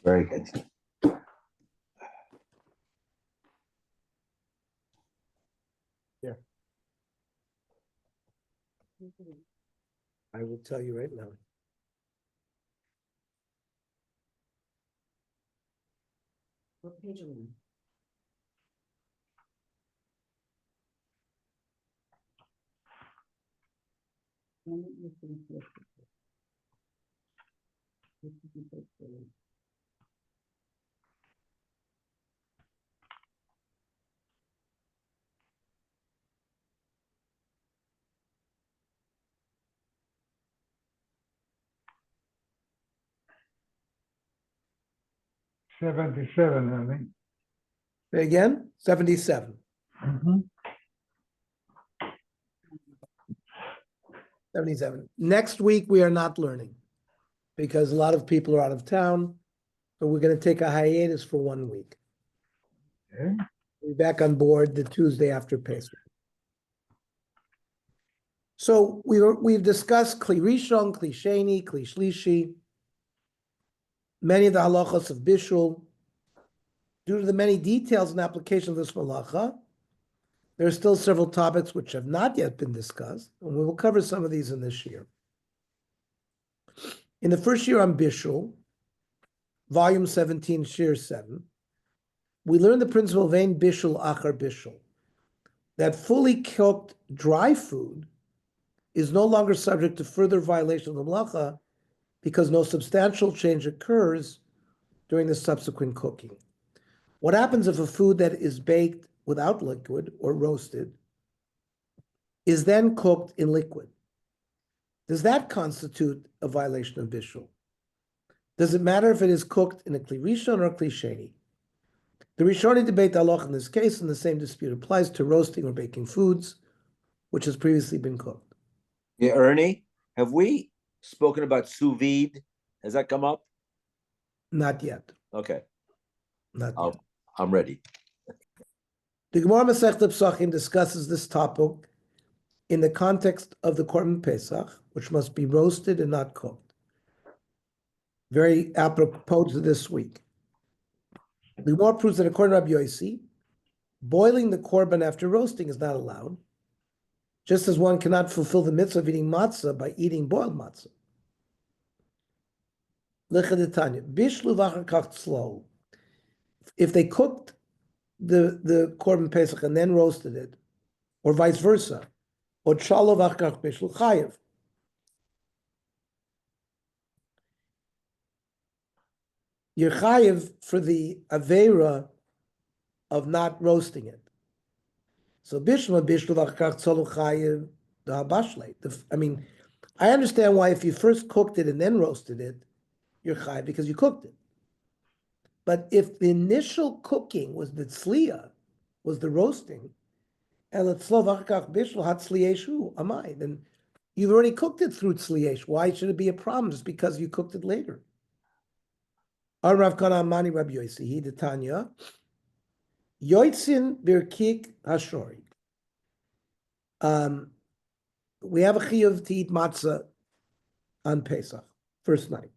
Very good. I will tell you right now. What page are we on? $77, I think. Say again, 77. Mhm. 77. Next week, we are not learning because a lot of people are out of town. So we're going to take a hiatus for 1 week. Okay. We'll be back on board the Tuesday after Pesach. So we've discussed Kli Rishon, Kli Sheni, Kli Shlishi, many of the halachos of Bishul. Due to the many details and application of this malacha, there are still several topics which have not yet been discussed, and we will cover some of these in this year. In the first year on Bishul, volume 17, shir 7, we learned the principle of ein bishul achar bishul, that fully cooked dry food is no longer subject to further violation of the malacha because no substantial change occurs during the subsequent cooking. What happens if a food that is baked without liquid or roasted is then cooked in liquid? Does that constitute a violation of bishul? Does it matter if it is cooked in a kli rishon or a kli sheni? The Rishonim debate the halacha in this case, and the same dispute applies to roasting or baking foods, which has previously been cooked. Yeah, Ernie, have we spoken about sous vide? Has that come up? Not yet. Okay, Not yet. I'm ready. The Gemara Masechta Pesachim discusses this topic in the context of the Korban Pesach, which must be roasted and not cooked. Very apropos to this week. The Gemara proves that according to Rabbi Yossi, boiling the Korban after roasting is not allowed, just as one cannot fulfill the mitzvah of eating matzah by eating boiled matzah. Lechadetanya, bishlu v'achar kach tzlo. If they cooked the Korban Pesach and then roasted it, or vice versa, or tshalo v'achar kach bishlu chayev. You're chayev for the avera of not roasting it. So bishma bishlu v'achar kach tzalo chayev the habashle. I mean, I understand why if you first cooked it and then roasted it, you're chayev because you cooked it. But if the initial cooking was the tzliya, was the roasting, then you've already cooked it through tzliyesh. Why should it be a problem just because you cooked it later? Rav Kana Amani Rabbi Yossi, he the Tanya, Yoitzin birkik hashori. We have a chiyuv to eat matzah on Pesach, first night.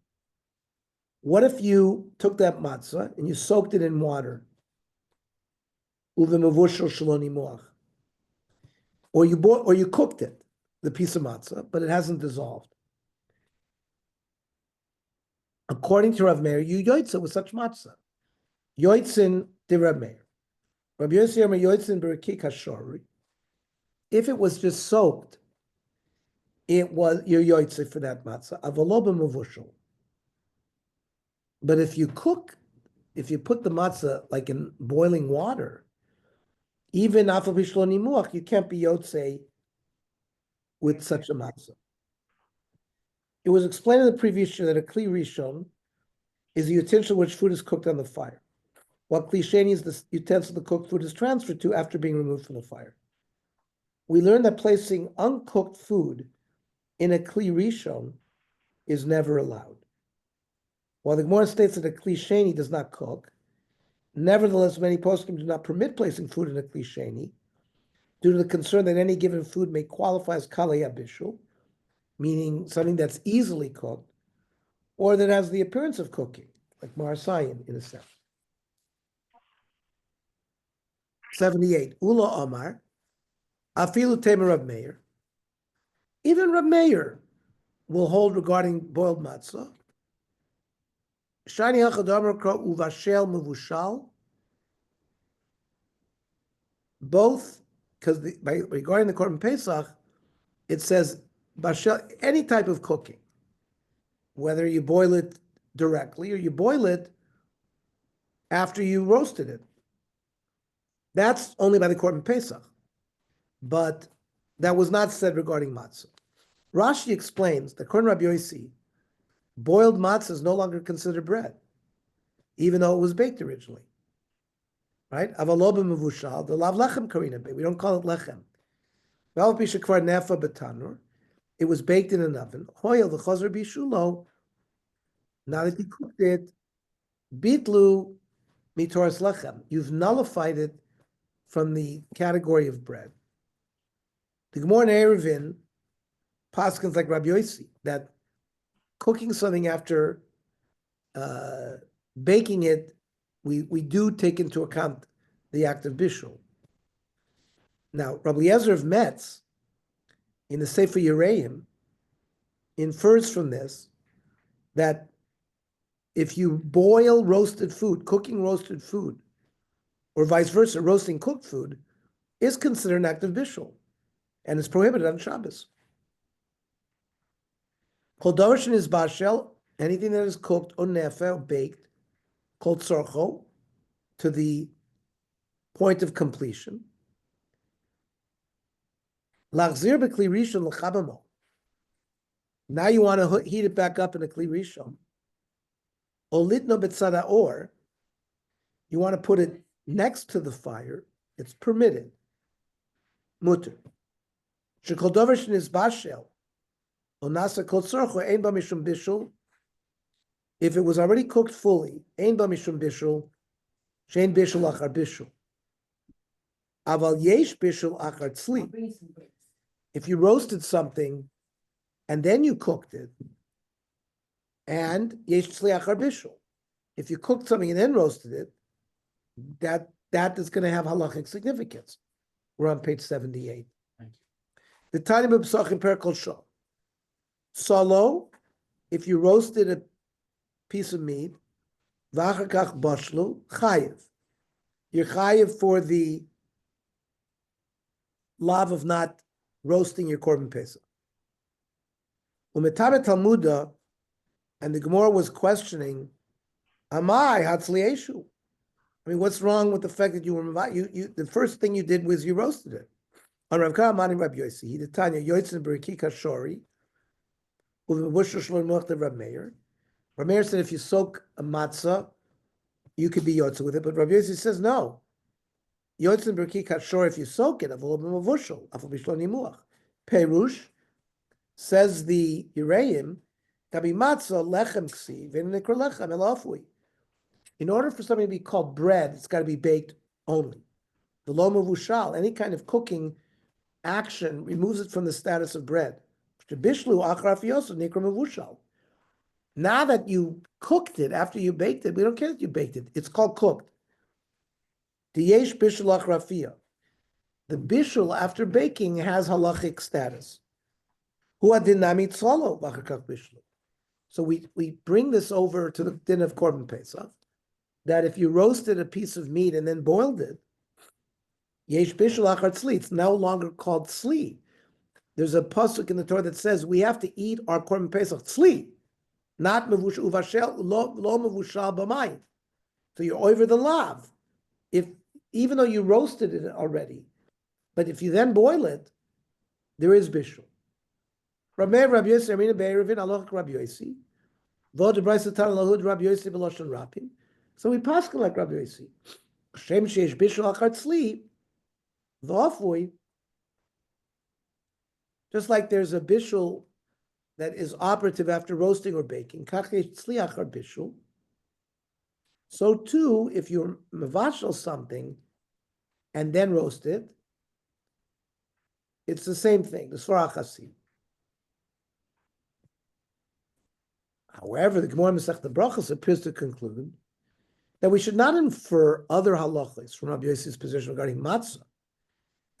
What if you took that matzah and you soaked it in water? Or you cooked it, the piece of matzah, but it hasn't dissolved. According to Rav Meir, you yoitza with such matzah. Yoitzin de Rav Meir. Rabbi Yossi Amar yoitzin berekik hashori. If it was just soaked, it was your yoitza for that matzah. Avalo b'mavushal. But if you put the matzah like in boiling water, even afal bishlo nimuach, you can't be yotze with such a matzah. It was explained in the previous year that a kli rishon is the utensil which food is cooked on the fire, while kli sheni is the utensil the cooked food is transferred to after being removed from the fire. We learned that placing uncooked food in a kli rishon is never allowed. While the Gemara states that a kli sheni does not cook, nevertheless, many poskim do not permit placing food in a kli sheni due to the concern that any given food may qualify as kalei bishul, meaning something that's easily cooked, or that has the appearance of cooking, like Marasayan in a sense. 78. Ula Omar, Afilu Temer Rav Meir. Even Rav Meir will hold regarding boiled matzah. Shani Hachadamar Kro Uvashel Muvushal. Both, because regarding the Korban Pesach, it says Bashel, any type of cooking, whether you boil it directly or you boil it after you roasted it. That's only by the Korban Pesach. But that was not said regarding matzah. Rashi explains that according to Rabbi Yossi, boiled matzah is no longer considered bread, even though it was baked originally. Right? Avaloba mevushal, the lav lechem karina. We don't call it lechem. Nefa betanur. It was baked in an oven. Hoyel the chazer bishulo. Now that you cooked it, bitlu mitoras lechem. You've nullified it from the category of bread. The Gemara in Eruvin paskins like Rabbi Yossi that cooking something after baking it, we do take into account the act of bishul. Now, Rabbi Eliezer of Metz, in the Sefer Yereim, infers from this that if you boil roasted food, cooking roasted food, or vice versa, roasting cooked food, is considered an act of bishul, and is prohibited on Shabbos. Kol davar is bashel, anything that is cooked or nefer, baked, called tzorcho, to the point of completion. Lachzir b'kli rishon l'chabamo. Now you want to heat it back up in a kli rishon. Olitno b'tzada or, you want to put it next to the fire, it's permitted. Mutter. Shekol davar is bashel. Onasa kol tzorcho ein ba mishum bishul. If it was already cooked fully, ein ba mishum bishul, shein bishul achar bishul. Aval yesh bishul achar tzli. If you roasted something and then you cooked it, and yesh tzli achar bishul. If you cooked something and then roasted it, that is going to have halachic significance. We're on page 78. Thank you. The Tanya b'Psachim Perkol Shah. Solo, if you roasted a piece of meat, v'achar kach bashlu, chayiv. You're chayiv for the lav of not roasting your korban pesach. Umetame Talmuda, and the Gemara was questioning, Amai hatzlieshu. I mean, what's wrong with the fact that you were the first thing you did was you roasted it. On Rav Ka'amani Rabbi Yossi, he did Tanya Yotzin Beriki Kashori. Rav Meir. Rav Meir said if you soak a matzah, you could be yotze with it, but Rav Yossi says no. Yotzin Berki Kashor, if you soak it, Perush says the Yereim, Tabi matzah lechem ksiv, and nikra lechem elafui. In order for something to be called bread, it's got to be baked only. The lo mavushal, any kind of cooking action removes it from the status of bread. Now that you cooked it, after you baked it, we don't care that you baked it. It's called cooked. The bishul after baking has halachic status. So we bring this over to the din of Korban Pesach, that if you roasted a piece of meat and then boiled it, yesh bishul achar tzli, it's no longer called tzli. There's a pasuk in the Torah that says we have to eat our Korban Pesach tzli, not mevush uvashel lo mevushal b'mayim. So you're over the lav. Even though you roasted it already, but if you then boil it, there is bishul. Rabbi Yossi, Amina Be'eruvin, Aloch Rabbi Yossi, Vod Debraisa Tan Lahud Rabbi Yossi B'Loshen Rapim. So we paskin like Rabbi Yossi. Shem sheish bishul achar tzli, v'afui. Just like there's a bishul that is operative after roasting or baking, kach yesh tzli achar bishul. So too, if you mevashel something and then roast it, it's the same thing. The Svar HaChasim. However, the Gemara Masechta Brachos appears to conclude that we should not infer other halachas from Rabbi Yossi's position regarding matzah.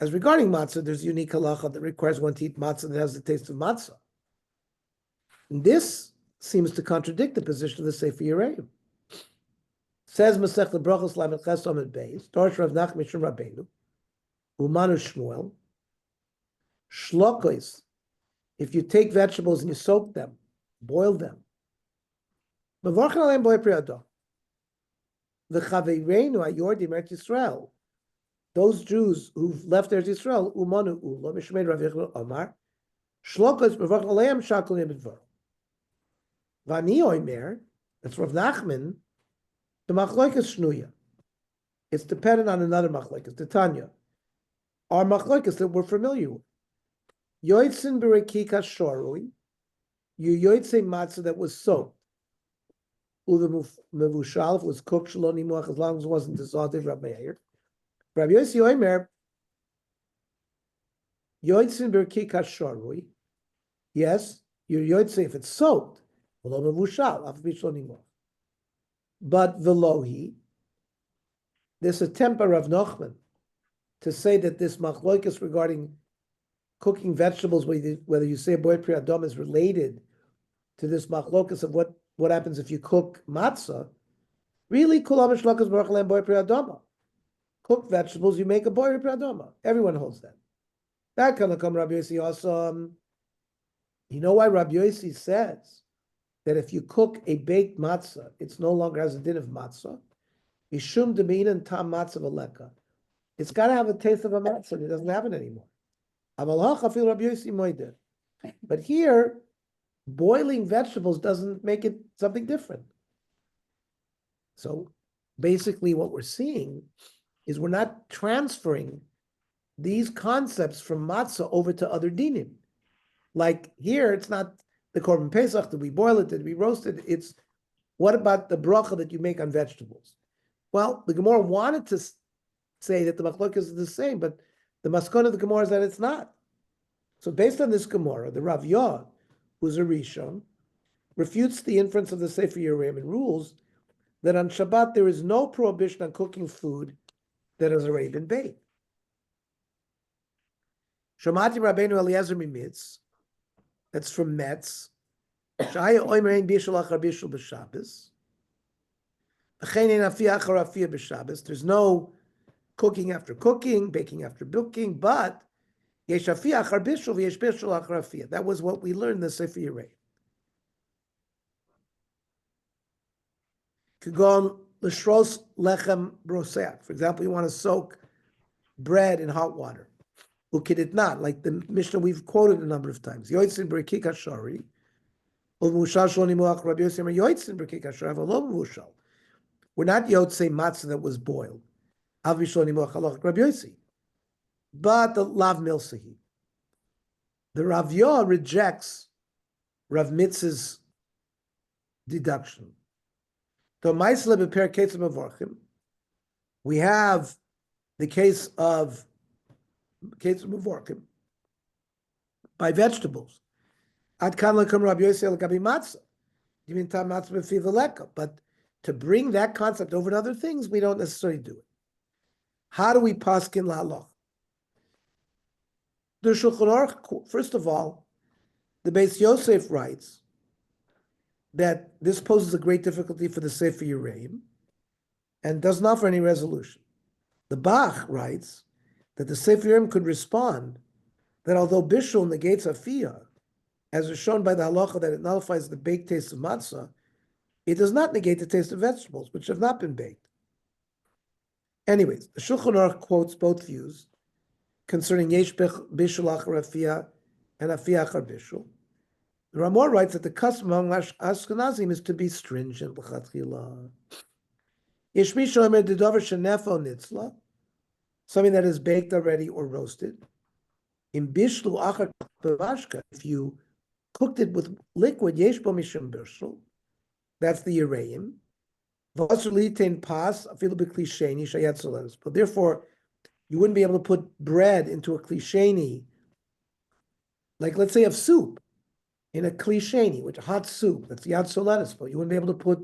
As regarding matzah, there's a unique halacha that requires one to eat matzah that has the taste of matzah. And this seems to contradict the position of the Sefer Yereim. Says Masechta Brachos Lamed Ches Amud Beis, Darash Rav Nachman Mishum Rabbeinu, Umanu Shmuel, Shlokos. If you take vegetables and you soak them, boil them, Mevorchen Aleim Boi Pri Adam. V'chavereinu hayordim Eretz Yisrael. Those Jews who've left Eretz Yisrael, Umanu Ulo, Mishmei Rav Yechon Omar, Shlokos Mevorchen Aleim Shakol Yem B'dvar. Vani Oimer, that's Rav Nachman, the Machloikas Shnuya. It's dependent on another Machloikas, the Tanya. Our Machloikas that we're familiar with. Yoitzin Berekika Shorui, you Yoitze matzah that was soaked. Uda Mevushal was cooked Shaloni Muach as long as it wasn't dissolved, Rabbi Meir. Rabbi Yossi Oimer, Yoitzin Berekika Shorui, yes, you Yoitze if it's soaked, V'lo Mevushal, Af B'Shaloni Muach. But Velohi, this attempt by Rav Nachman to say that this machloikas regarding cooking vegetables, whether you say boy pri adam is related to this machlokas of what happens if you cook matzah, really kulam shlokas baruch lam boy pri adam. Cook vegetables, you make a boy pri adam. Everyone holds that. That can come Rabbi Yossi also. You know why Rabbi Yossi says that if you cook a baked matzah, it's no longer has a din of matzah. Mishum demin and tam matzah v'leka. It's got to have a taste of a matzah. It doesn't have it anymore. But here, boiling vegetables doesn't make it something different. So basically what we're seeing is we're not transferring these concepts from matzah over to other dinim. Like here, it's not the Korban Pesach, did we boil it, did we roast it? It's what about the bracha that you make on vegetables? Well, the Gemara wanted to say that the machlokas is the same, but the maskon of the Gemara is that it's not. So based on this Gemara, the Rav Yod, who's a Rishon, refutes the inference of the Sefer Yereim and rules that on Shabbat there is no prohibition on cooking food that has already been baked. Shomati Rabbeinu Eliezer Mimitz, that's from Metz. Shaya Oimerein Bishul Achar Bishul B'Shabbos. Achein Afia Achar Afia B'Shabbos. There's no cooking after cooking, baking after baking, but Yesh Afia Achar Bishul v'Yesh Bishul Achar Afia. That was what we learned in the Sefer Yereim. Kagon L'Shros Lechem Broseach. For example, you want to soak bread in hot water. Ukid it not, like the Mishnah we've quoted a number of times. Yoitzin B'Rekik HaShari. We're not Yotzei matzah that was boiled. But the Lav Milsahi. The Rav Yah rejects Rav Mitz's deduction. We have the case of by vegetables. But to bring that concept over to other things, we don't necessarily do it. How do we paskin la'aloch? The Shulchan Aruch, first of all, the Beis Yosef writes that this poses a great difficulty for the Sefer Yereim and doesn't offer any resolution. The Bach writes that the Sefer Yereim could respond that although Bishul negates Afiyah, as is shown by the halacha that it nullifies the baked taste of matzah, it does not negate the taste of vegetables, which have not been baked. Anyways, the Shulchan Aruch quotes both views concerning Yesh Bishul Achar Afiyah and Afiyah Achar Bishul. The Ramor writes that the custom among Ashkenazim is to be stringent. Yesh Misha Omer Dedavar Shenefo Nitzla, something that is baked already or roasted. In Bishlu Achar Bavashka, if you cooked it with liquid, Yesh Bo Mishum Bishul, that's the Yereim. But therefore, you wouldn't be able to put bread into a klisheni, like let's say of soup. in a klisheni, which hot soup, that's yad soletis, but you wouldn't be able to put,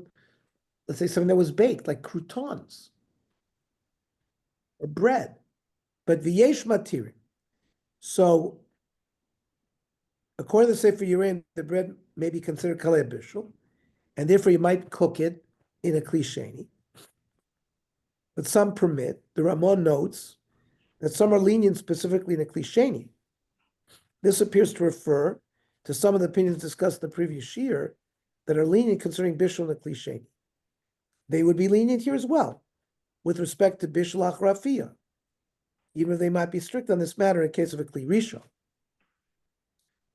let's say, something that was baked, like croutons or bread. But v'yesh matirim. So, according to the Sefer Yerim, the bread may be considered kalei bishul, and therefore you might cook it in a klisheni. But some permit. The Ramon notes that some are lenient specifically in a klisheni. This appears to refer to some of the opinions discussed in the previous year that are lenient concerning bishul and a klisheni. They would be lenient here as well, with respect to bishul achrafiyah, even if they might be strict on this matter in case of a kli rishon.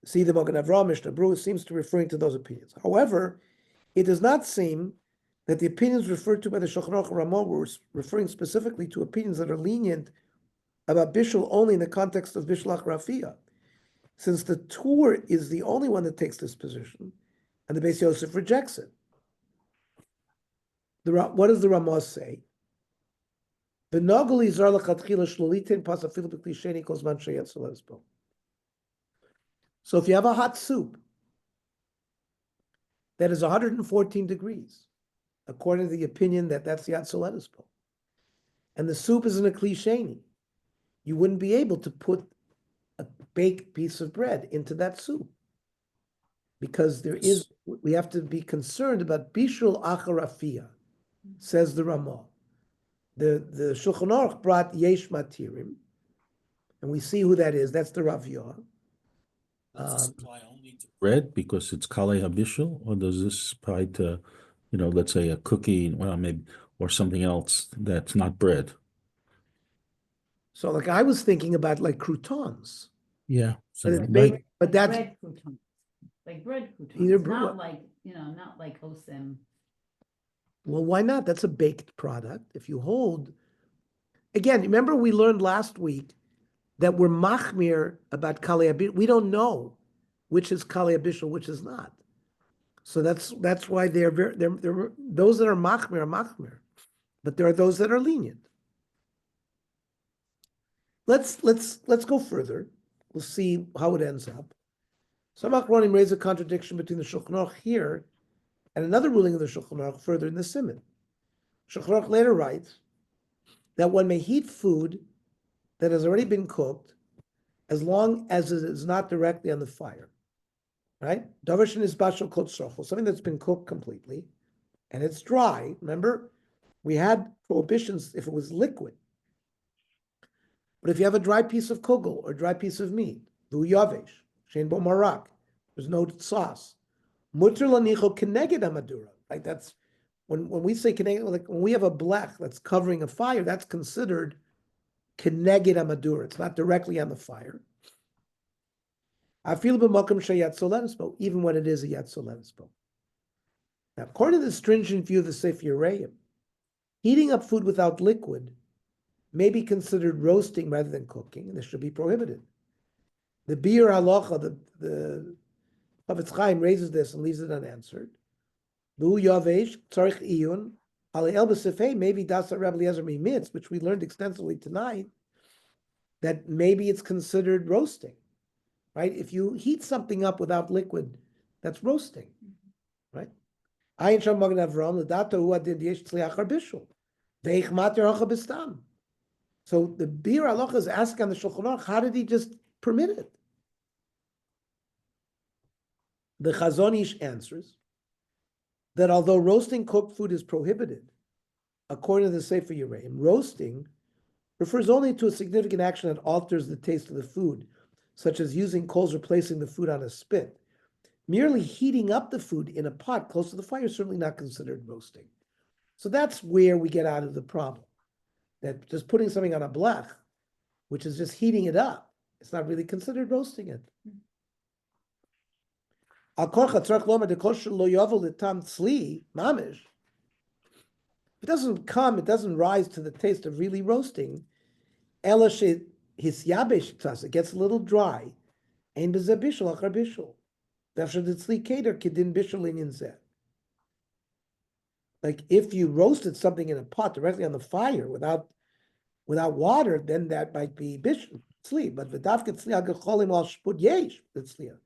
See the Magen Avraham Mishnah Berurah seems to be referring to those opinions. However, it does not seem that the opinions referred to by the Shulchan Aruch and Ramon were referring specifically to opinions that are lenient about bishul only in the context of bishul achrafiyah, since the Tur is the only one that takes this position, and the Beis Yosef rejects it. What does the Ramah say? So if you have a hot soup that is 114 degrees, according to the opinion that that's Yad Soletis bowl, and the soup is in a klisheni, you wouldn't be able to put a baked piece of bread into that soup, because we have to be concerned about bishul acharafiyah, says the Ramah. The Shulchan Aruch brought yesh matirim, and we see who that is. That's the Rav Yah. Does this apply only to bread because it's kalei habishul, or does this apply to, let's say a cookie, well, maybe, or something else that's not bread? So, like I was thinking about like croutons. Yeah. So But it's baked, but that's Bread croutons, like bread Either croutons, bre- not like, not like osem. well, why not? That's a baked product. If you hold, again, remember we learned last week that we're machmir about kalei habishul. We don't know which is kalei habishul, which is not. So that's why they're those that are machmir, but there are those that are lenient. Let's go further. We'll see how it ends up. Some Achronim raise a contradiction between the Shulchan Aruch here and another ruling of the Shulchan Aruch further in the Siman. Shulchan Aruch later writes that one may heat food that has already been cooked as long as it is not directly on the fire. Right? Davar is bashal kol tzrocho, something that's been cooked completely and it's dry. Remember, we had prohibitions if it was liquid. But if you have a dry piece of kugel or a dry piece of meat, vu yavesh, shein bo marak, there's no sauce. Mutter lanicho keneged amadura. Right? That's when we say keneged, like when we have a blech that's covering a fire, that's considered keneged amadura. It's not directly on the fire. I feel b'makom sheyat soletis bo, even when it is a yat soletis bo. Now, according to the stringent view of the Sefer Yereim, heating up food without liquid may be considered roasting rather than cooking, and this should be prohibited. The Bir Halacha, the Chavetz Chaim raises this and leaves it unanswered. V'hu yavesh tzarich iyun alei b'sefei, maybe dasa Rabbi Eliezer mimitz, which we learned extensively tonight, that maybe it's considered roasting, right? If you heat something up without liquid, that's roasting, right? Ayin sham Magen Avraham l'dato hu adin yesh tzli achar bishul veich mater hacha b'stam. So the Bir Halacha is asking on the Shulchan Aruch, how did he just permit it? The Chazon Ish answers that although roasting cooked food is prohibited, according to the Sefer Yereim, roasting refers only to a significant action that alters the taste of the food, such as using coals or placing the food on a spit. Merely heating up the food in a pot close to the fire is certainly not considered roasting. So that's where we get out of the problem. That just putting something on a blech, which is just heating it up, it's not really considered roasting it. If it doesn't come, it doesn't rise to the taste of really roasting. It gets a little dry. Like if you roasted something in a pot directly on the fire without water, then that might be bishul tzli. But v'davke tzli agacholim al shput yesh tzliya.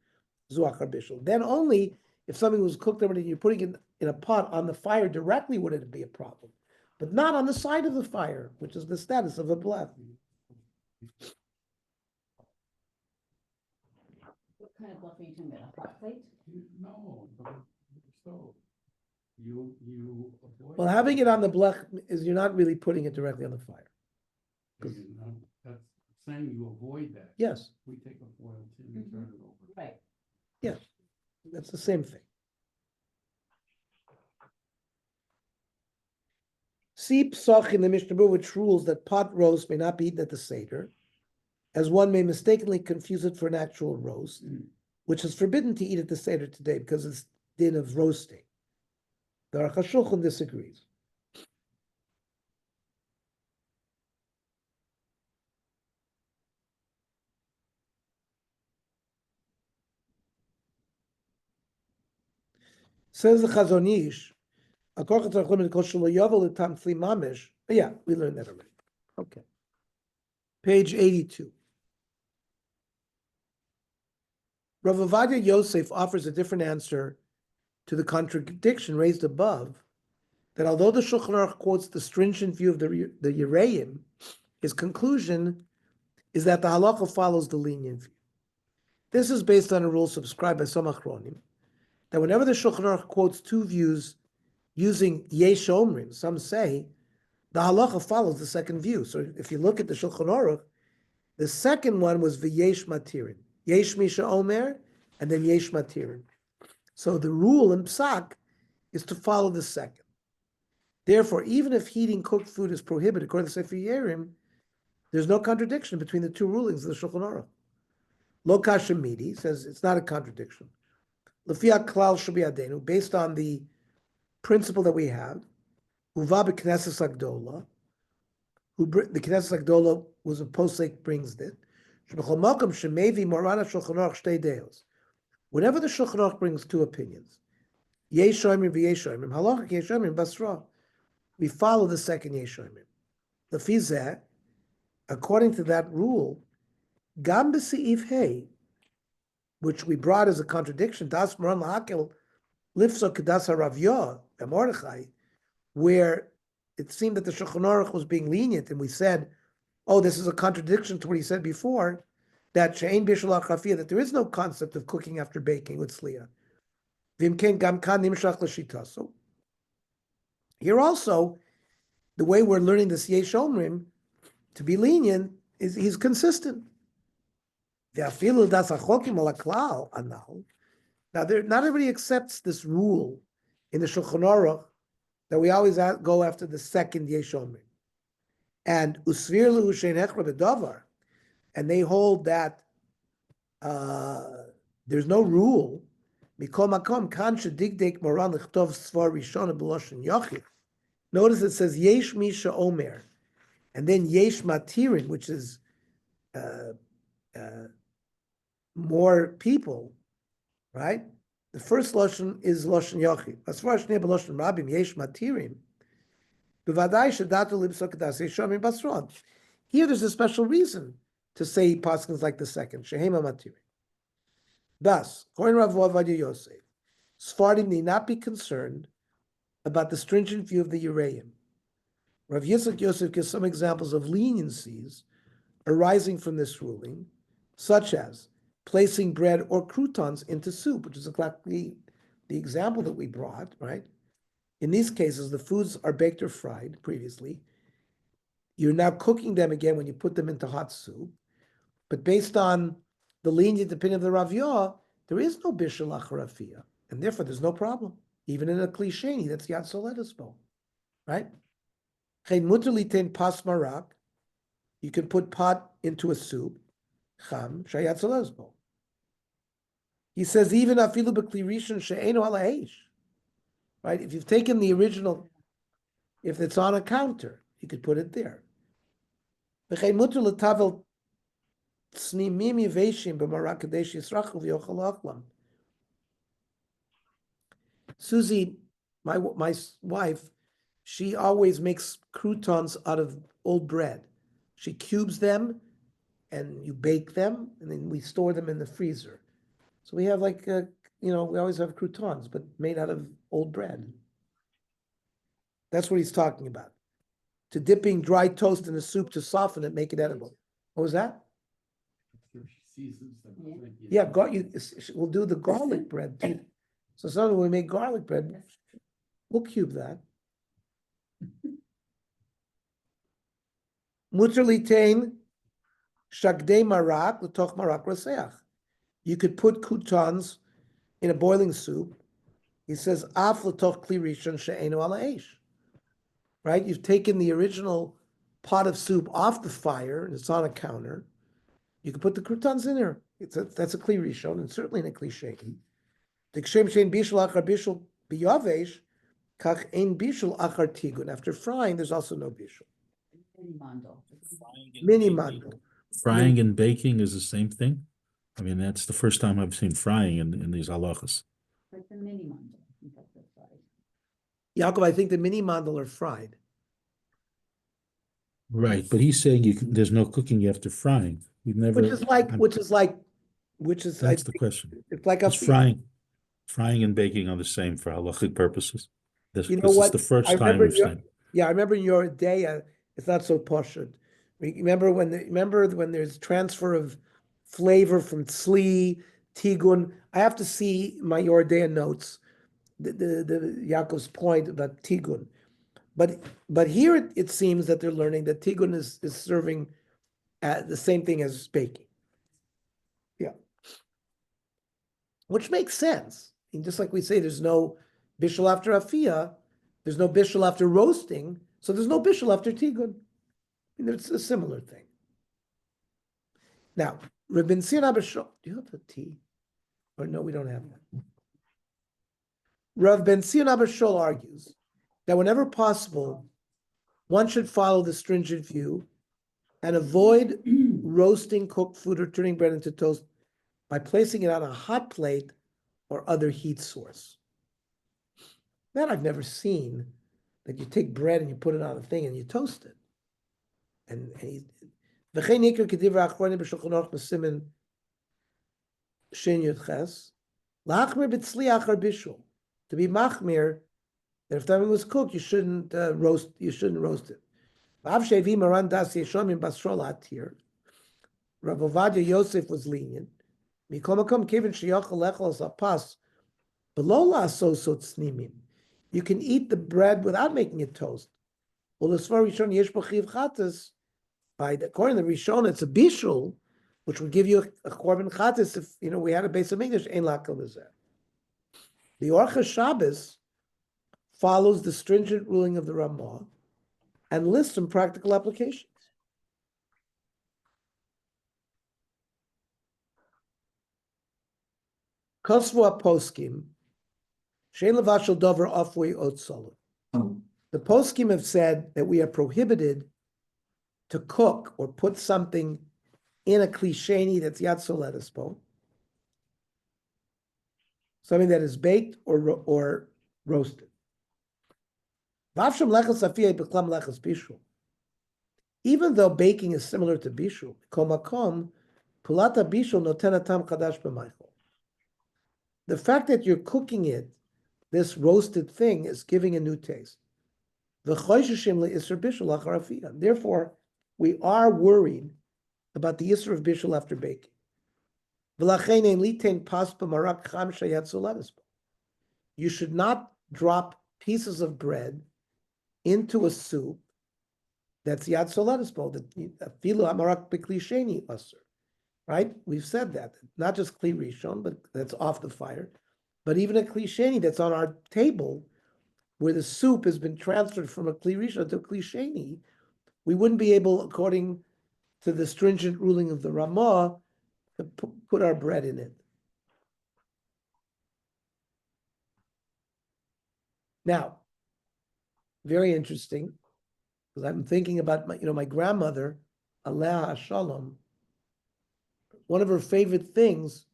Zuachar Bishul. Then only if something was cooked already and you're putting it in a pot on the fire directly would it be a problem. But not on the side of the fire, which is the status of a blech. What kind of bluff are you talking about? A hot plate? No, so you avoid. Well, having it on the blech is you're not really putting it directly on the fire. That's saying you avoid that. Yes, We take a foil tin and turn it over. Right. yes, that's the same thing. See Psach in the Mishnah Berurah, which rules that pot roast may not be eaten at the Seder, as one may mistakenly confuse it for an actual roast, which is forbidden to eat at the Seder today because it's din of roasting. The Aruch HaShulchan disagrees. Says the Chazon Ish, yeah, we learned that already. Okay. Page 82. Rav Ovadia Yosef offers a different answer to the contradiction raised above, that although the Shulchan Aruch quotes the stringent view of the Yereim, his conclusion is that the halacha follows the lenient view. This is based on a rule subscribed by some Achronim, that whenever the Shulchan Aruch quotes two views using Yesh Omrim, some say, the halacha follows the second view. So if you look at the Shulchan Aruch, the second one was V'yesh Matirin. Yesh Misha Omer, and then Yesh Matirin. So the rule in Psak is to follow the second. Therefore, even if heating cooked food is prohibited, according to Sefer Yerim, there's no contradiction between the two rulings of the Shulchan Aruch. Lo Kasha Midi says it's not a contradiction. Lefia Klal Shubiadenu, based on the principle that we have, Uva b'Knesses Agdola, the Knesses Agdola was a posek brings it. Whenever the Shulchan Aruch brings two opinions, Yesh Omrim v'Yesh Omrim, Halachik Yesh Omrim Basra, we follow the second Yesh Omrim. Lefizeh, according to that rule, Gam b'Seif Hey, which we brought as a contradiction, Das Moran Lahakel Lifso Kedas HaRavya Mordechai, where it seemed that the Shulchan Aruch was being lenient, and we said, oh, this is a contradiction to what he said before, that she'ein bishul achafiyah, that there is no concept of cooking after baking with sliya. V'imken gam kan nimshach l'shitaso. Here also, the way we're learning this Yesh Omrim, to be lenient, is he's consistent. V'afilu das achokim ala klal anal. Now, not everybody accepts this rule in the Shulchan Aruch that we always go after the second Yesh Omrim. And usvir lehu shein hechra b'davar, and they hold that there's no rule. Mikol makom kan shedigdek moran lichtov svar rishon b'loshen yochid. Notice it says Yesh Misha Omer, and then Yesh Matirin, which is more people, right? The first lashon is lashon yochid. As far as shnei b'loshen rabim Yesh Matirin, b'vadai shedatu libsok das yeshomim basron. Here, there's a special reason to say paskins like the second shehema Matirin. Thus, according to Rav Ovadia Yosef, Sfardim need not be concerned about the stringent view of the Yereim. Rav Yitzchak Yosef gives some examples of leniencies arising from this ruling, such as placing bread or croutons into soup, which is exactly the example that we brought, right? In these cases, the foods are baked or fried previously. You're now cooking them again when you put them into hot soup. But based on the lenient opinion of the Rav Yah, there is no bishul acharafiyah, and therefore there's no problem. Even in a klisheni, that's Yad Soledas bowl, right? Chein muter litein pas marak, you can put pot into a soup, cham shayad Soledas bowl. He says even afilu b'kli rishon she'eino ala heish, right? If you've taken the original, if it's on a counter, you could put it there. V'chein muter letavel tznimim yiveshim b'marak kadesh yisrachu v'yochal achlam. Susie, my wife, she always makes croutons out of old bread. She cubes them, and you bake them, and then we store them in the freezer. So we have like, we always have croutons, but made out of old bread. That's what he's talking about. To dipping dry toast in the soup to soften it, make it edible. What was that? Seasons them. Yeah. like you- Yeah, we'll do the garlic bread too. So suddenly when we make garlic bread, we'll cube that. Mutter litain shagdei marak l'toch marak raseach. You could put croutons in a boiling soup. He says af l'toch kli rishon she'enu ala eish. Right? You've taken the original pot of soup off the fire and it's on a counter. You can put the croutons in there. That's a kli rishon and certainly in a cliche. After frying, there's also no bishul. Mini mandel. Mini mandel. Frying and baking is the same thing? I mean, that's the first time I've seen frying in these halachas. Like the mini mandel. I think that's the size. Yaakov, I think the mini mandel are fried. Right, but he's saying there's no cooking after frying. We've never. Which is That's the question. it's like a Is frying and baking are the same for halachic purposes? This You know this is what? the first I time remember we've seen. Yeah, I remember in your day, it's not so poshut. Remember when there's transfer of flavor from tzli, tigun. I have to see my your day notes, the Yaakov's point about tigun. But here it seems that they're learning that tigun is serving the same thing as baking. Yeah, which makes sense. And just like we say, there's no bishul after afia, there's no bishul after roasting, so there's no bishul after tigun. I mean, it's a similar thing. Now, Rabbi Sion Abishol, do you have the tea? Or no, we don't have that. Rav Ben Sion Abishol argues that whenever possible, one should follow the stringent view and avoid roasting cooked food or turning bread into toast by placing it on a hot plate or other heat source. That I've never seen, that you take bread and you put it on a thing and you toast it. And v'chein nikra k'divrei achronim b'shulchan aruch b'siman shin yud ches lachmir b'tzli achar bishul, to be machmir that if something was cooked you shouldn't roast it. V'av shevi maran das yeshomim basrol atir. Rav Ovadia Yosef was lenient. Mikol makom kivin sheyachal lechol zapas below la'asos tznimin. You can eat the bread without making it toast. Well, as far as Rishon yesh b'chiv chatas, according to the Rishon, it's a bishul, which would give you a korban chatas if we had a base of English. Ein lakel b'zeh. The Orcha Shabbos follows the stringent ruling of the Ramah and lists some practical applications. Kosvu poskim shein levashel dover afui ot solid. The poskim have said that we are prohibited to cook or put something in a klisheni that's yad soledispo, something that is baked or roasted. Even though baking is similar to bishul, the fact that you're cooking it, this roasted thing, is giving a new taste. Therefore, we are worried about the Yisr of bishul after baking. You should not drop pieces of bread into a soup that's yad soledispo, that filu hamarak b'kli sheni usher. Right? We've said that. Not just kli rishon, but that's off the fire, but even a kli sheni that's on our table, where the soup has been transferred from a kli rishon to a kli sheni, we wouldn't be able, according to the stringent ruling of the Ramah, to put our bread in it. Now, very interesting, because I'm thinking about my grandmother, Aleh Shalom. One of her favorite things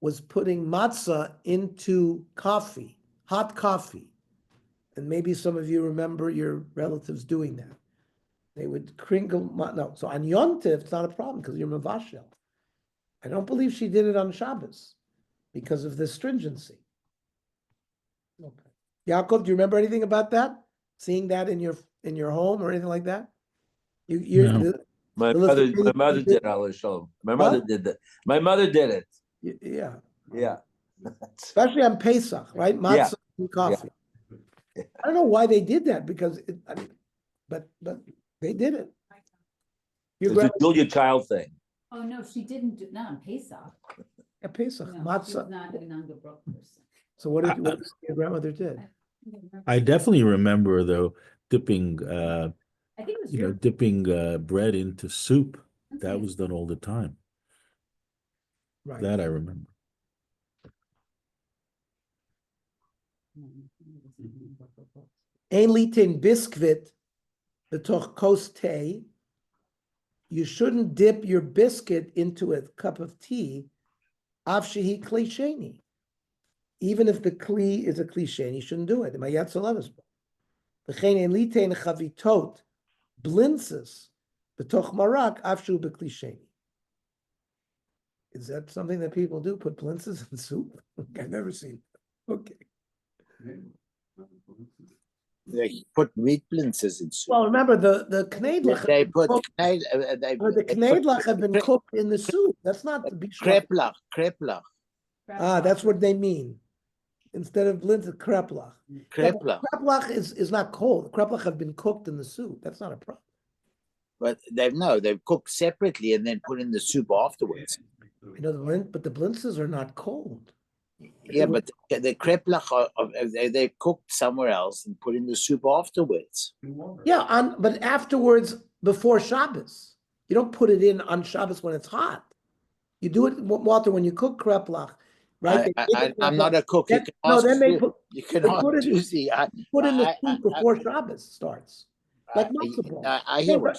was putting matzah into coffee, hot coffee. And maybe some of you remember your relatives doing that. They would crinkle, so on Yom Tov, it's not a problem because you're Mavashel. I don't believe she did it on Shabbos. because of the stringency. Okay. Yaakov, do you remember anything about that? Seeing that in your home or anything like that? No. My the mother, Lithuanian my mother people did Allah Shalom. My mother What? did that. My mother did it. Yeah, Yeah. especially on Pesach, right? Matzah and coffee. Yeah. I don't know why they did that because but they did it. Your It's a grandma Julia Child thing. Oh, no, she didn't do, not on Pesach. at Pesach, No, she's matzah. not an Underbrook person. So what did your grandmother did? I definitely remember though dipping I think it was you know your. dipping bread into soup. That's That nice. was done all the time. Right. That I remember. Ein litin biscuit betoch kos tea. You shouldn't dip your biscuit into a cup of tea. Av shehi kli sheni. Even if the kli is a kli sheni, you shouldn't do it. V'chein ein litin chavitot blintzes betoch marak av shu bekli sheni. Is that something that people do? Put blintzes in soup? I've never seen. Okay. They put meat blintzes in soup. Well, remember the kneidlach. They put the kneidlach have been cooked in the soup. That's not the bishmak. kreplach. That's what they mean. Instead of blintzes, kreplach. Kreplach is not cold. Kreplach have been cooked in the soup. That's not a problem. But they've cooked separately and then put in the soup afterwards. You know, but the blintzes are not cold. Yeah, but the kreplach they cooked somewhere else and put in the soup afterwards. Yeah, but afterwards, before Shabbos, you don't put it in on Shabbos when it's hot. You do it, Walter, when you cook kreplach, right? I'm not a cook. Then they put you can they ask put it in- Susie. put in the soup before Shabbos starts. Like matzo ball. I hear what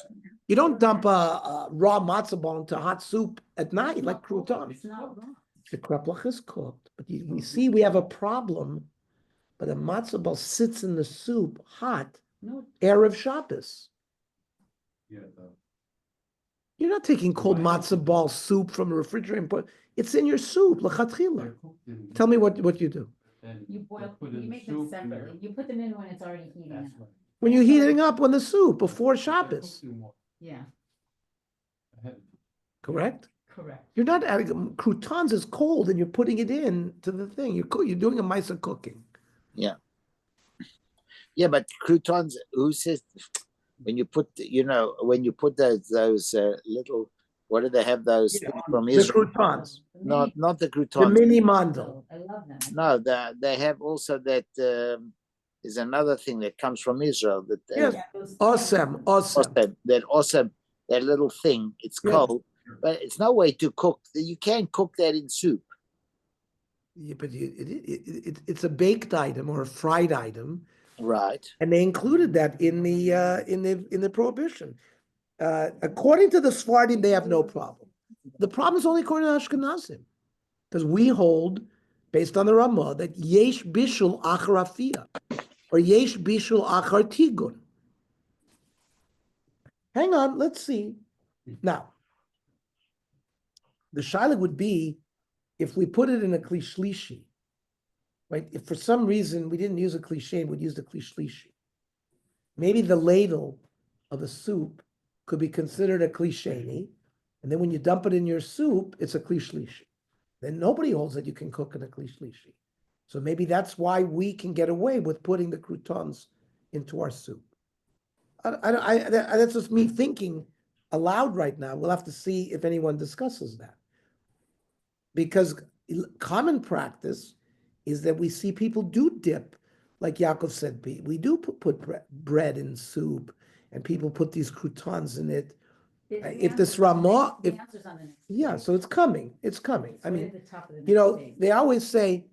You don't dump a raw matzo ball into hot soup at night like croutons. It's not wrong. The kreplach is cooked, but we see we have a problem. But the matzo ball sits in the soup hot, No, Erev Shabbos. Yeah, You're not taking cold matzo ball soup from the refrigerator and put it's in your soup, lechatchila. they're cooked in. Tell me what you do. Then you they're boil, put you in make them soup and they're- separately. You put them in when it's already heating up. That's right. When you're heating up on the soup before They're Shabbos, cooked in water Yeah, ahead of time. correct? correct. You're not adding croutons is cold and you're putting it in to the thing. You're doing a mice of cooking. Yeah, but croutons. Who says when you put when you put those little what do they have those things from The Israel? croutons, Not the the croutons. mini mandel. I love them. No, they have also that is another thing that comes from Israel that Yes. Yeah, those- Awesome. that little thing. It's Yeah. cold, but it's no way to cook. You can't cook that in soup. Yeah, but it's a baked item or a fried item, Right. and they included that in the prohibition. According to the Sephardim, they have no problem. The problem is only according to Ashkenazim, because we hold, based on the Ramah, that yesh bishul achar afia, or yesh bishul achar tigun. Hang on, let's see. Now, the shaila would be if we put it in a kli shlishi, right? If for some reason we didn't use a kli we'd use the kli shlishi. Maybe the ladle of a soup could be considered a kli sheni, and then when you dump it in your soup, it's a kli shlishi. Then nobody holds that you can cook in a kli shlishi. So maybe that's why we can get away with putting the croutons into our soup. That's just me thinking aloud right now. We'll have to see if anyone discusses that. Because common practice is that we see people do dip, like Yaakov said, we do put bread in soup, and people put these croutons in it. If this Ramah, yeah, so it's coming. I mean, they always say,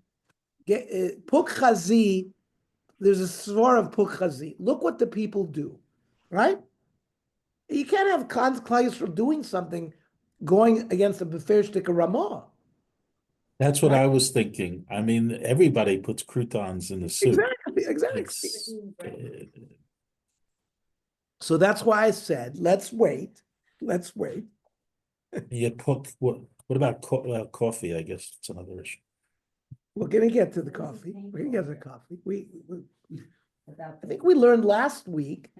puk chazi, there's a svar of puk chazi. Look what the people do, right? You can't have clients for doing something going against the befer shtika Ramah. That's what I was thinking. I mean, everybody puts croutons in the soup. Exactly. It's, So that's why I said, let's wait. you put what about coffee? I guess it's another issue. We're gonna get to the This is coffee. painful. We're gonna get to the coffee. About I think we learned last week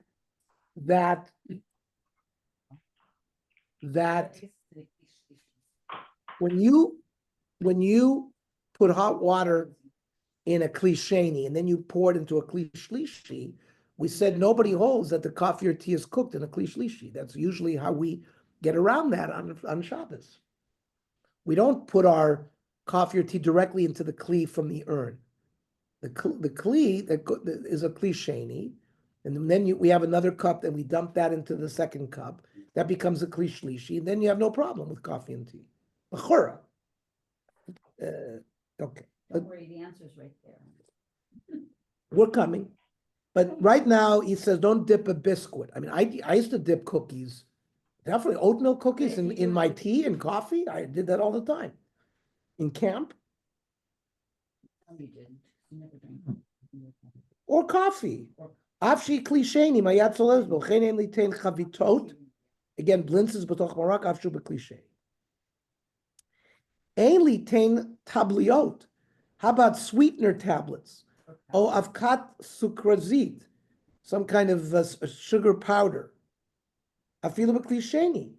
that when you put hot water in a kli sheni and then you pour it into a kli shlishi, we said nobody holds that the coffee or tea is cooked in a kli shlishi. That's usually how we get around that on Shabbos. We don't put our coffee or tea directly into the kli from the urn. The kli that is a kli sheni, and then we have another cup, and we dump that into the second cup. That becomes a kli shlishi, and then you have no problem with coffee and tea. L'chora. Okay. Don't worry, the answer's right there. We're coming. But right now, he says, don't dip a biscuit. I mean, I used to dip cookies, definitely oatmeal cookies But if you in do my it- tea and coffee. I did that all the time. In camp, No, you didn't. You never drank. or coffee. Afshi klisheni, mayat soles, b'chein en litain chavitot. Again, blintzes b'toch marak, afshu b'klisheni. Ein litain tabliot. How about sweetener tablets? Oh, avkat sukrazit, some kind of sugar powder. Afilu b'klisheni.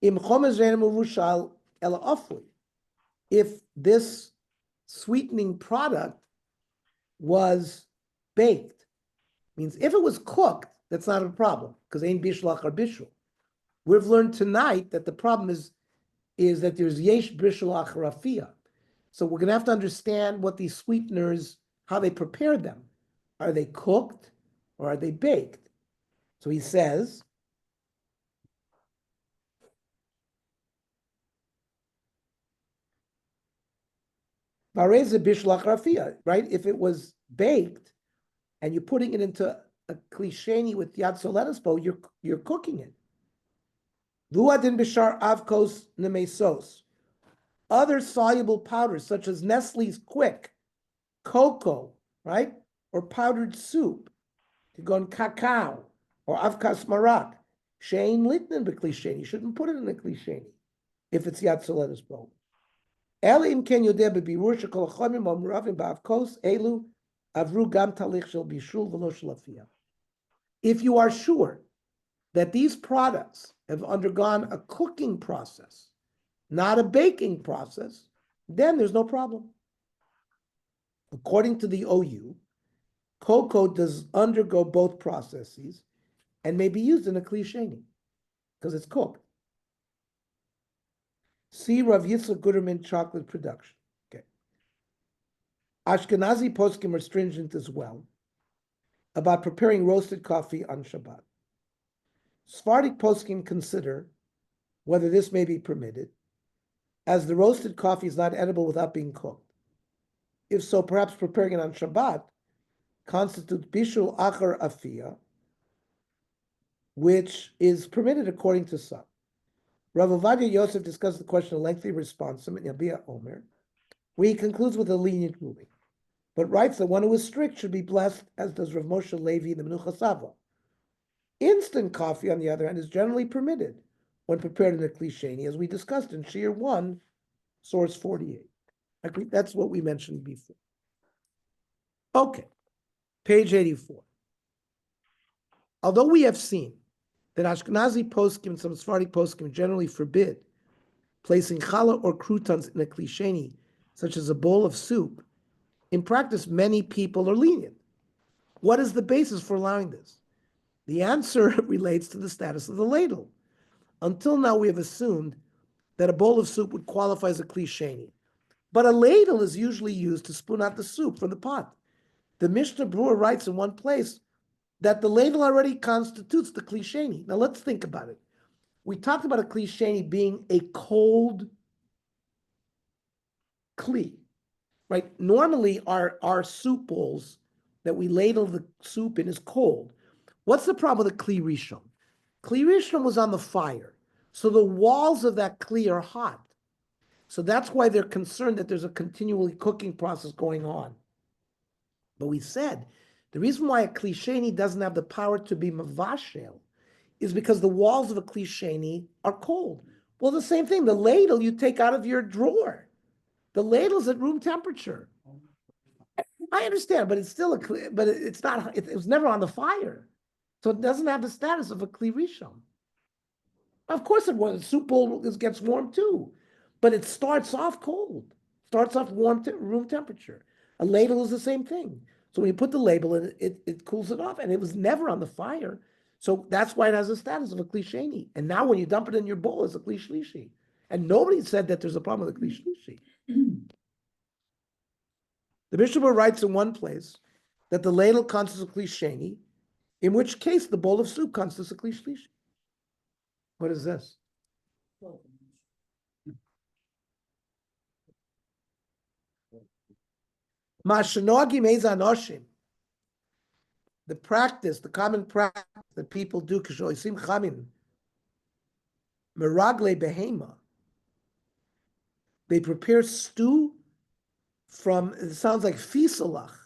Im chomesh ve'en muvushal ela afli. If this sweetening product was baked, means if it was cooked, that's not a problem because ain't bishul achar bishul. We've learned tonight that the problem is that there's yesh bishul achar afiyah. So we're gonna have to understand what these sweeteners, how they prepare them. Are they cooked or are they baked? So he says, right? If it was baked and you're putting it into a klisheni with yad soletas bowl, you're cooking it. Vuadin bishar avkos nemesos. Other soluble powders such as Nestle's Quick, cocoa, right? Or powdered soup, to go on cacao or avkas marak. Shein litnin b'klisheni. You shouldn't put it in a klisheni if it's yad soletas bowl. Elim ken yodeh b'birur shekol chomim o'muravim ba'avkos elu avru gam talich shel bishul v'lo shel afiyah. If you are sure that these products have undergone a cooking process, not a baking process, then there's no problem. According to the OU, cocoa does undergo both processes and may be used in a klisheni because it's cooked. See Rav Yitzchak Guterman chocolate production. Okay. Ashkenazi poskim are stringent as well about preparing roasted coffee on Shabbat. Sephardic poskim consider whether this may be permitted, as the roasted coffee is not edible without being cooked. If so, perhaps preparing it on Shabbat constitutes bishul achar afiyah, which is permitted according to some. Rav Ovadia Yosef discussed the question of lengthy response in Yabia Omer, where he concludes with a lenient ruling, but writes that one who is strict should be blessed, as does Rav Moshe Levi in the Menucha Sava. Instant coffee, on the other hand, is generally permitted when prepared in a klisheni, as we discussed in Shir 1, source 48. That's what we mentioned before. Okay, page 84. Although we have seen that Ashkenazi poskim and some Sephardic poskim generally forbid placing challah or croutons in a klisheni, such as a bowl of soup, in practice, many people are lenient. What is the basis for allowing this? The answer relates to the status of the ladle. Until now, we have assumed that a bowl of soup would qualify as a klisheni, but a ladle is usually used to spoon out the soup from the pot. The Mishnah Brewer writes in one place that the ladle already constitutes the klisheni. Now let's think about it. We talked about a klisheni being a cold kli, right? Normally our soup bowls that we ladle the soup in is cold. What's the problem with a kli rishon? Kli rishon was on the fire, so the walls of that kli are hot. So that's why they're concerned that there's a continually cooking process going on. But we said the reason why a klisheni doesn't have the power to be mavashel is because the walls of a klisheni are cold. Well, the same thing, the ladle you take out of your drawer. The ladle's at room temperature. I understand, but it's still but it's not, it was never on the fire. So it doesn't have the status of a kli rishon. Of course it was, soup bowl gets warm too, but it starts off cold, starts off warm room temperature. A ladle is the same thing. So when you put the label in, it cools it off, and it was never on the fire. So that's why it has the status of a kli sheni. And now when you dump it in your bowl, it's a kli shlishi. And nobody said that there's a problem with a kli shlishi. The Mishnah writes in one place that the ladle constitutes a kli sheni, in which case the bowl of soup constitutes a kli shlishi. What is this? Mashenogim ez anoshim. The practice, the common practice that people do, kishoisim chamin, meragle behema. They prepare stew from, it sounds like fisalach,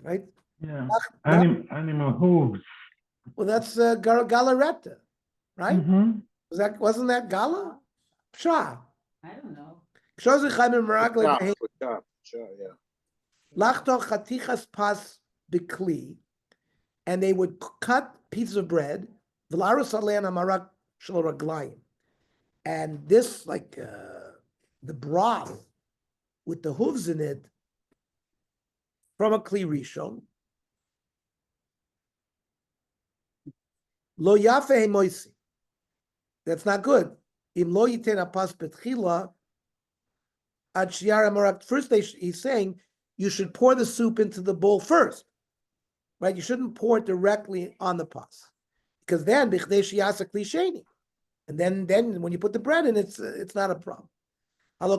right? Yeah. Animal hooves. Well, that's galaretta, right? Mm-hmm. Wasn't that gala? Psha. I don't know. Kishoisim chamin meragle behema. Sure, yeah. Lachto chatichas pas bikli, and they would cut pieces of bread, v'larus alein amarak shel raglayim, and this, like the broth with the hooves in it, from a kli rishon. Lo yafe moisi. That's not good. Im lo yiten apas betchila ad shiar amarak. First, he's saying you should pour the soup into the bowl first, right? You shouldn't pour it directly on the pas, because then bichdei sheyasa kli sheni, and then when you put the bread in, it's not a problem. Before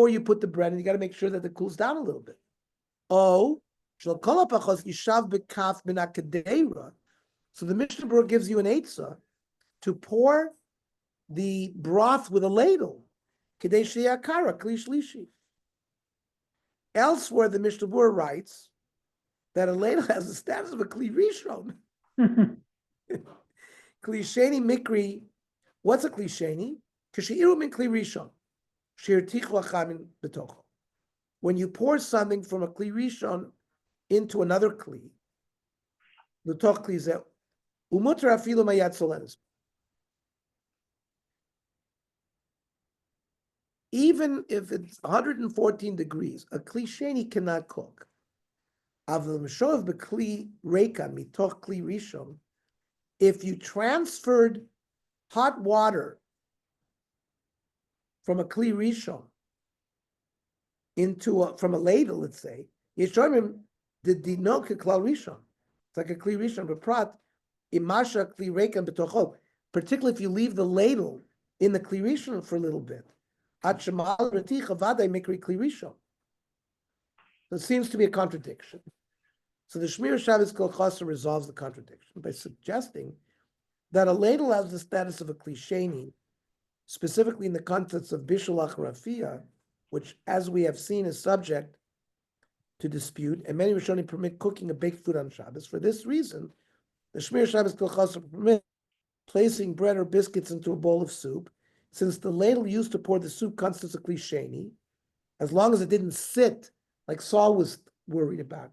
you put the bread in, you got to make sure that it cools down a little bit. So the Mishnah Berurah gives you an eitzah to pour the broth with a ladle. Elsewhere, the Mishnah Berurah writes that a ladle has the status of a kli rishon. Kli sheni mikri. What's a kli sheni? K'sheiru min kli rishon. She'irtich lachamin betocho. When you pour something from a kli rishon into another kli, l'toch kli zeh, umutar afilu mayat solenes. Even if it's 114 degrees, a kli sheni cannot cook. If you transferred hot water from a kli rishon from a ladle, let's say, Yeshomim the dinok klal rishon. It's like a kli rishon, but prat imasha kli rekan betocho. Particularly if you leave the ladle in the kli rishon for a little bit. So it seems to be a contradiction. So the Shmir Shabbos Kol Chasser resolves the contradiction by suggesting that a ladle has the status of a kli sheni, specifically in the context of bishul achrafia, which, as we have seen, is subject to dispute, and many Rishonim permit cooking a baked food on Shabbos. For this reason, the Shmir Shabbos Kol Chasser permits placing bread or biscuits into a bowl of soup, since the ladle used to pour the soup constitutes a kli sheni, as long as it didn't sit, like Saul was worried about.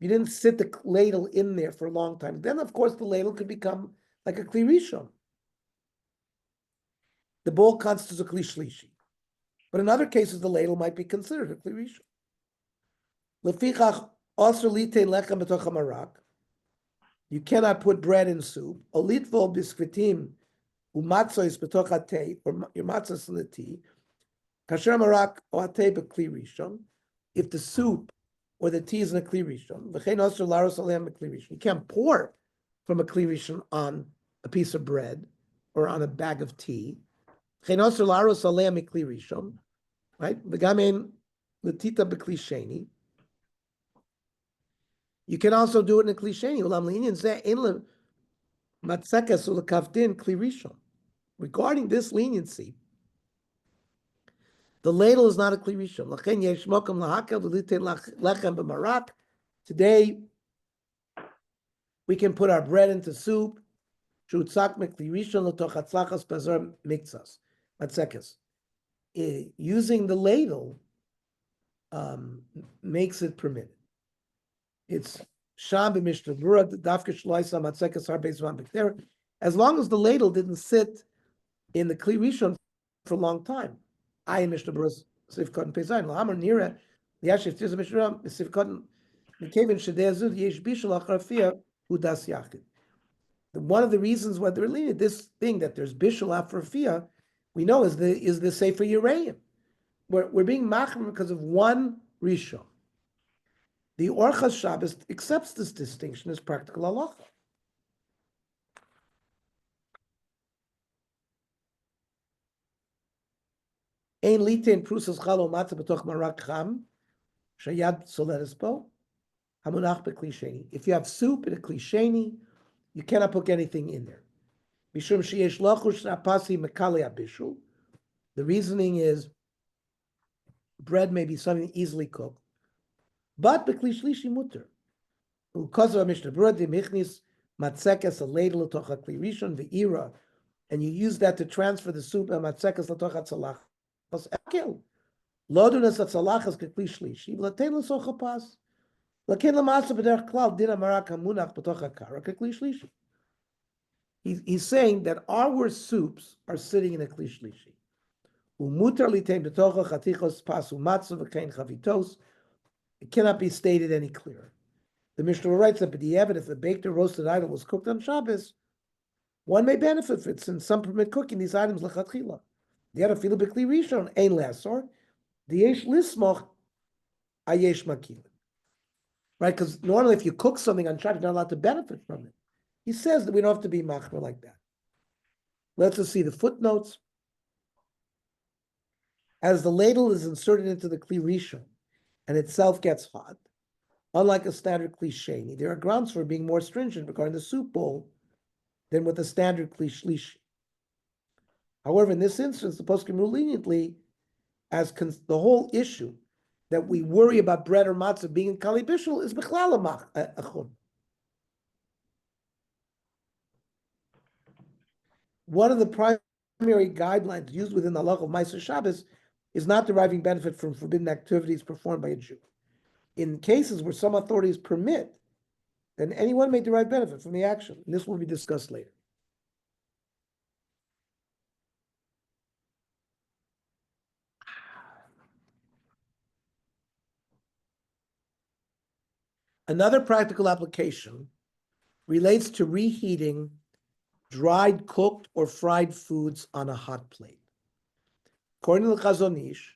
You didn't sit the ladle in there for a long time. Then, of course, the ladle could become like a kli rishon. The bowl constitutes a kli shlishi. But in other cases, the ladle might be considered a kli rishon. Lefichach also litein lechem b'toch hamarak. You cannot put bread in soup. O litvol biskvitim umatzos b'toch hatei, or your matzos in the tea. Kasher hamarak o hatei b'kli rishon. If the soup or the tea is in a kli rishon, v'chein also laros aleim b'kli rishon. You can't pour from a kli rishon on a piece of bread or on a bag of tea. V'chein also laros aleim b'kli rishon, right? V'gamein l'tita b'kli sheni. You can also do it in a kli sheni. Ulam l'inyan zeh ein le matzekas u'lekavdin kli rishon. Regarding this leniency, the ladle is not a kli rishon. Lachen yesh mokum lahakel v'litein lechem b'marak. Today, we can put our bread into soup, שהוצק מכלי ראשון לתוך הצלחת פזר מקצס, מצקס. Using the ladle makes it permitted. It's Sham b'Mishnah Berurah dafka shloisa matzekes harbe zman b'kter. As long as the ladle didn't sit in the kli rishon for a long time. I in Mishnah Berurah sif cotton pezayin lahamar nira liyashiv tiz Mishnah sif cotton mikevin shedei zud yesh bishul acharafia udas yachid. One of the reasons why they're leaning this thing that there's bishul acharafia, we know is the sefer Yereim. We're being machmer because of one rishon. The Orchas Shabbos accepts this distinction as practical halacha. Ein litain prusas chalo matzah b'toch marak cham shayad soleres bo hamunach b'kli sheni. If you have soup in a kli sheni, you cannot put anything in there. Mishum sheyesh lachush apasi mekali abishul. The reasoning is bread may be something easily cooked, but b'kli shlishi mutter. Because of Mishnah Berurah dimichnis matzekes a ladle l'toch kli rishon ve'ira, and you use that to transfer the soup and matzekes l'toch hatzalach. Ekel lodunas hatzalachas kekli shlishi v'latein l'soch hapas laken l'maasa b'derech klal din hamarak hamunach b'toch hakara kekli shlishi. He's saying that our soups are sitting in a kli shlishi. Umutar litain b'toch chatichos pas umatzah v'kein chavitos. It cannot be stated any clearer. The Mishnah writes that if the baked or roasted item was cooked on Shabbos, one may benefit from it since some permit cooking these items lechatchila. The other feel b'kli rishon ein le'asor, the yesh lismoch ayesh makil. Right, because normally if you cook something on Shabbos, you're not allowed to benefit from it. He says that we don't have to be machmer like that. Let's just see the footnotes. As the ladle is inserted into the kli rishon and itself gets hot, unlike a standard kli sheni, there are grounds for being more stringent regarding the soup bowl than with a standard kli shlishi. However, in this instance, the poskim rule leniently as the whole issue that we worry about bread or matzah being in kali bishul is b'chlal achun. One of the primary guidelines used within the halacha of Ma'aser Shabbos is not deriving benefit from forbidden activities performed by a Jew. In cases where some authorities permit, then anyone may derive benefit from the action. And this will be discussed later. Another practical application relates to reheating dried, cooked, or fried foods on a hot plate. According to the Chazon Ish,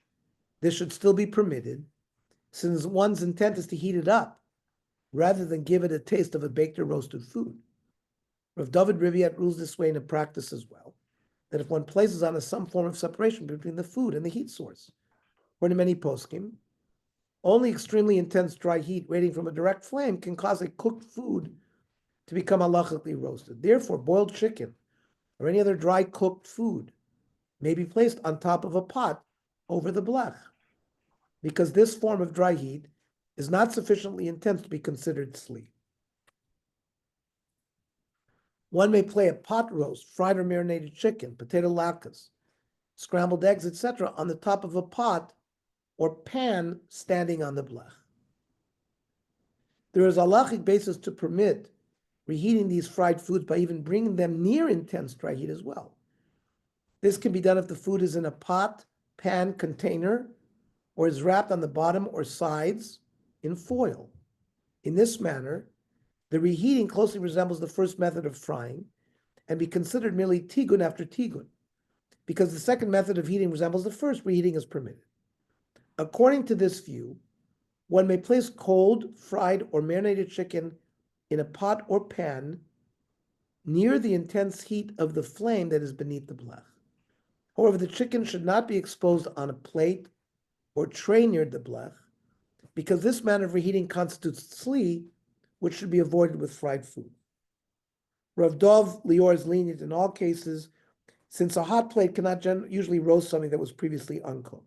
this should still be permitted, since one's intent is to heat it up, rather than give it a taste of a baked or roasted food. Rav David Riviat rules this way in a practice as well, that if one places on some form of separation between the food and the heat source, according to many poskim, only extremely intense dry heat radiating from a direct flame can cause a cooked food to become halachically roasted. Therefore, boiled chicken or any other dry cooked food may be placed on top of a pot over the blech, because this form of dry heat is not sufficiently intense to be considered sli. One may play a pot roast, fried or marinated chicken, potato latkes, scrambled eggs, etc., on the top of a pot or pan standing on the blech. There is a halachic basis to permit reheating these fried foods by even bringing them near intense dry heat as well. This can be done if the food is in a pot, pan, container, or is wrapped on the bottom or sides in foil. In this manner, the reheating closely resembles the first method of frying and be considered merely tigun after tigun. Because the second method of heating resembles the first, reheating is permitted. According to this view, one may place cold, fried, or marinated chicken in a pot or pan near the intense heat of the flame that is beneath the blech. However, the chicken should not be exposed on a plate or tray near the blech, because this manner of reheating constitutes tzli, which should be avoided with fried food. Rav Dov Lior is lenient in all cases, since a hot plate cannot usually roast something that was previously uncooked.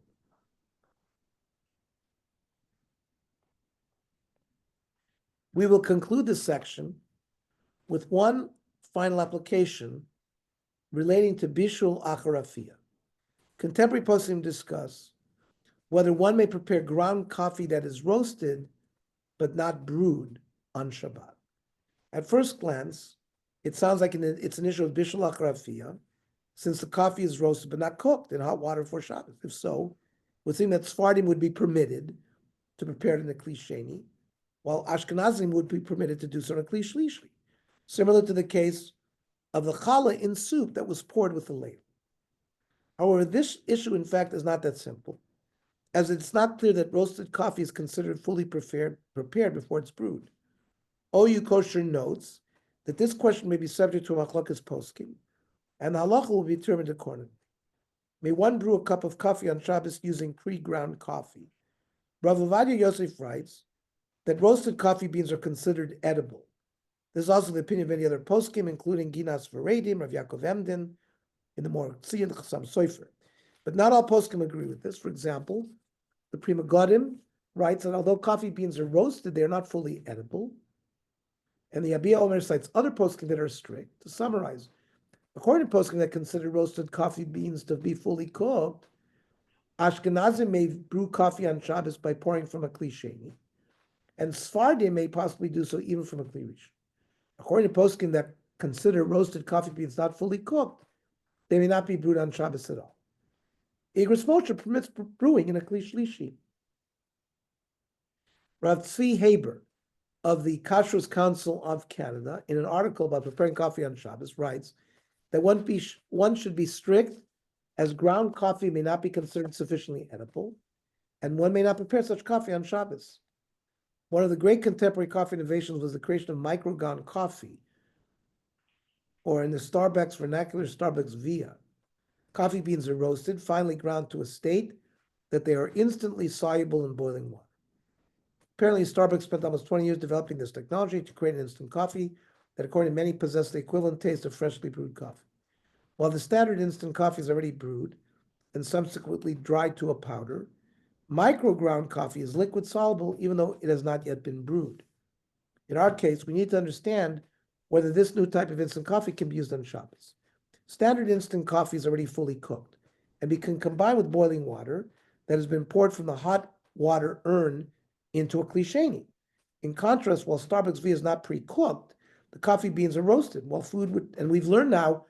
We will conclude this section with one final application relating to bishul achar afia. Contemporary poskim discuss whether one may prepare ground coffee that is roasted but not brewed on Shabbat. At first glance, it sounds like it's an issue of bishul achar afia, since the coffee is roasted but not cooked in hot water for Shabbat. If so, we think that Sfardim would be permitted to prepare it in a kli sheni, while Ashkenazim would be permitted to do so in a kli shlishi, similar to the case of the challah in soup that was poured with the ladle. However, this issue, in fact, is not that simple, as it's not clear that roasted coffee is considered fully prepared before it's brewed. OU Kosher notes that this question may be subject to a machlokas poskim, and the halacha will be determined accordingly. May one brew a cup of coffee on Shabbos using pre-ground coffee? Rav Ovadia Yosef writes that roasted coffee beans are considered edible. This is also the opinion of many other poskim, including Ginas Veredim, Rav Yaakov Emden, in the more Tziyah Chassam Sofer. But not all poskim agree with this. For example, the Prima Godim writes that although coffee beans are roasted, they are not fully edible. And the Abiyah Omer cites other poskim that are strict. To summarize, according to poskim that consider roasted coffee beans to be fully cooked, Ashkenazim may brew coffee on Shabbos by pouring from a kli sheni, and Sfardim may possibly do so even from a kli rishon. According to poskim that consider roasted coffee beans not fully cooked, they may not be brewed on Shabbos at all. Igros Moshe permits brewing in a kli shlishi. Rav Tzvi Haber of the Kashrus Council of Canada, in an article about preparing coffee on Shabbos, writes that one should be strict, as ground coffee may not be considered sufficiently edible, and one may not prepare such coffee on Shabbos. One of the great contemporary coffee innovations was the creation of microground coffee, or in the Starbucks vernacular, Starbucks Via. Coffee beans are roasted, finely ground to a state that they are instantly soluble in boiling water. Apparently, Starbucks spent almost 20 years developing this technology to create an instant coffee that, according to many, possessed the equivalent taste of freshly brewed coffee. While the standard instant coffee is already brewed and subsequently dried to a powder, microground coffee is liquid soluble even though it has not yet been brewed. In our case, we need to understand whether this new type of instant coffee can be used on Shabbos. Standard instant coffee is already fully cooked and we can combine with boiling water that has been poured from the hot water urn into a kli sheni. In contrast, while Starbucks V is not pre-cooked, the coffee beans are roasted. While and we've learned now,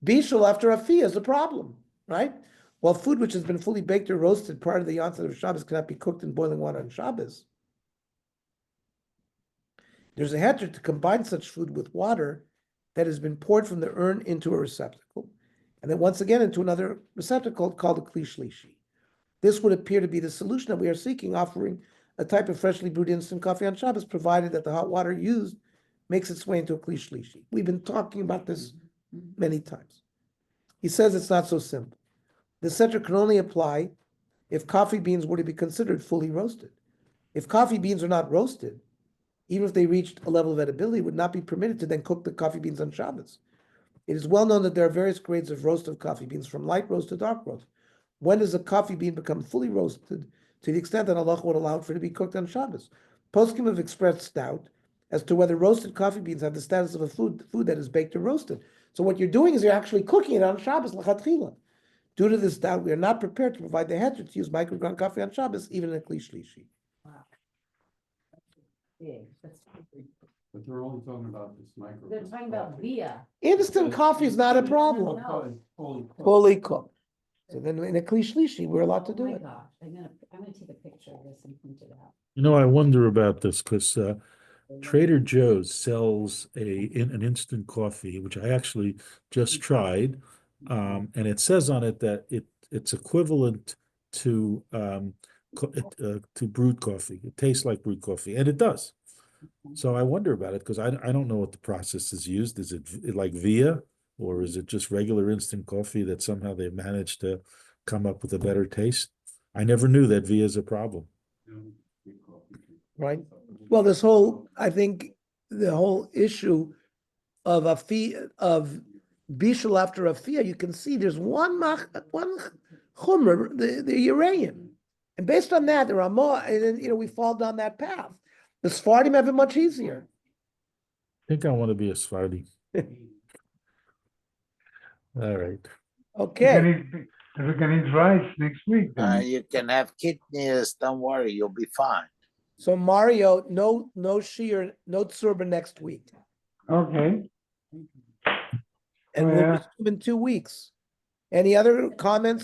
bishul after afiyah is a problem, right? While food which has been fully baked or roasted prior to the onset of Shabbos cannot be cooked in boiling water on Shabbos, there's a heter to combine such food with water that has been poured from the urn into a receptacle, and then once again into another receptacle called a kli shlishi. This would appear to be the solution that we are seeking, offering a type of freshly brewed instant coffee on Shabbos, provided that the hot water used makes its way into a kli shlishi. We've been talking about this many times. He says it's not so simple. The heter can only apply if coffee beans were to be considered fully roasted. If coffee beans are not roasted, even if they reached a level of edibility, it would not be permitted to then cook the coffee beans on Shabbos. It is well known that there are various grades of roast of coffee beans, from light roast to dark roast. When does a coffee bean become fully roasted to the extent that Allah would allow for it to be cooked on Shabbos? Poskim have expressed doubt as to whether roasted coffee beans have the status of a food that is baked or roasted. So what you're doing is you're actually cooking it on Shabbos, l'chatchila. Due to this doubt, we are not prepared to provide the heter to use microground coffee on Shabbos, even in a kli shlishi. Wow. Big. That's big. But they're only talking about this micro. They're talking about via. Instant coffee is not a problem. No. Fully cooked. So then in a kli shlishi, we're allowed to Oh do my it. gosh, I'm gonna take a picture of this and print it out. You know, I wonder about this because Trader Joe's sells an instant coffee, which I actually just tried, and it says on it that it's equivalent to brewed coffee. It tastes like brewed coffee, and it does. So I wonder about it because I don't know what the process is used. Is it like Via, or is it just regular instant coffee that somehow they've managed to come up with a better taste? I never knew that Via is a problem. Right. Well, I think the whole issue of of bishul after afiyah, you can see there's one chumrah, the uranium, and based on that, there are more. And then, we fall down that path. The Sephardim have it much easier. I think I want to be a Sephardi. All right. Okay, We can eat rice next week then. You can have kidneys. Don't worry, you'll be fine. so Mario, no shear, no Tzurba next week. Okay. And Oh, we'll yeah. resume in 2 weeks. Any other comments,